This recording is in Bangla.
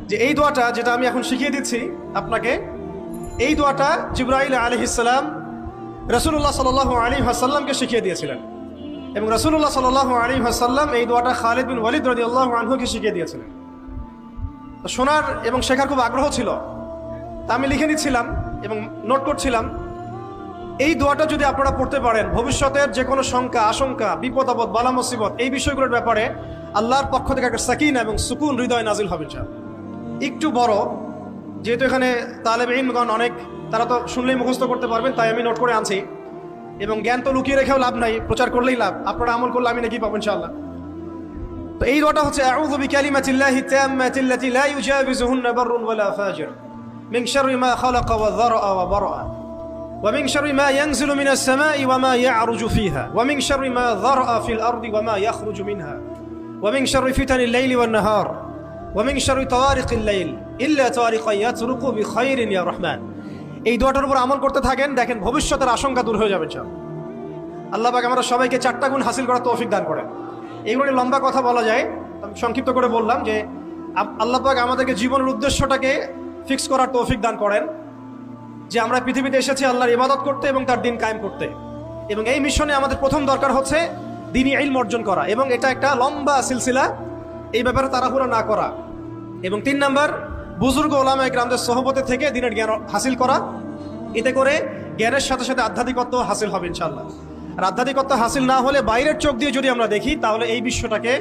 যে এই দোয়াটা যেটা আমি এখন শিখিয়ে দিচ্ছি আপনাকে, এই দোয়াটা জিবরাইল আলাইহিস সালাম রাসূলুল্লাহ সাল্লাল্লাহু আলাইহি ওয়াসাল্লামকে শিখিয়ে দিয়েছিলেন এবং রাসূলুল্লাহ সাল্লাল্লাহু আলাইহি ওয়াসাল্লাম এই দোয়াটা খালিদ বিন ওয়ালিদ রাদিয়াল্লাহু আনহুকে শিখিয়ে দিয়েছিলেন। তো শোনার এবং শেখার খুব আগ্রহ ছিল, তা আমি লিখে নিচ্ছিলাম এবং নোট করছিলাম। এই দোয়াটা যদি আপনারা পড়তে পারেন, ভবিষ্যতের যে কোনো শঙ্কা, আশঙ্কা, বিপদ আপদ, বালা মুসিবত, এই বিষয়গুলোর ব্যাপারে আল্লাহর পক্ষ থেকে একটা সাকিনা এবং সুকুন হৃদয় নাজিল হবে ইনশাআল্লাহ। একটু বড়, যেহেতু এখানে তালেব ইলমগণ অনেক, তারা তো শুনলেই মুখস্থ করতে পারবেন, তাই আমি নোট করে আনছি। এবং জ্ঞান তো লুকিয়ে রেখেও লাভ নাই, প্রচার করলেই লাভ, আপনারা আমল করলে আমি নাকি পাবো ইনশাআল্লাহ। তো এই দোয়াটা হচ্ছে আউযু বিকালিমাতিল্লাহি তাম্মাতিল্লাতি লা ইউজাবিজুহুন্না বাররুন ওয়ালা ফাজির মিন শাররি মা খালাকা ওয়া যারআ ওয়া বারআ ومن شر ما ينزل من السماء وما يعرج فيها ومن شر ما ذرأ في الأرض وما يخرج منها ومن شر فتن الليل والنهار ومن شر طوارق الليل إلا طارقا يطرق بخير يا رحمن। এই দোয়াটার উপর আমল করতে থাকেন, দেখেন ভবিষ্যতের আশঙ্কা দূর হয়ে যাবে ইনশাআল্লাহ। আল্লাহ পাক আমরা সবাইকে 4টা গুণ হাসিল করার তৌফিক দান করেন। এইগুলো লম্বা কথা বলা যায়, আমি সংক্ষিপ্ত করে বললাম যে আল্লাহ পাক আমাদেরকে জীবনের উদ্দেশ্যটাকে ফিক্স করার তৌফিক দান করেন, যে আমরা পৃথিবীতে এসেছি আল্লাহর ইবাদত করতে এবং তার দিন কায়েম করতে। এবং এই মিশনে আমাদের প্রথম দরকার হচ্ছে দ্বীনি ইলম অর্জন করা, এবং এটা একটা লম্বা সিলসিলা, এই ব্যাপারে তাড়াহুড়া না করা। এবং 3 নাম্বার, বুজুর্গ ওলামায়ে কেরামদের সোহবতে থেকে দ্বীনের জ্ঞান হাসিল করা। এতে করে জ্ঞানের সাথে সাথে আধ্যাত্মিকত্ব হাসিল হবে ইনশাআল্লাহ। আর আধ্যাত্মিকত্ব হাসিল না হলে বাইরের চোখ দিয়ে যদি আমরা দেখি, তাহলে এই বিশ্বটাকে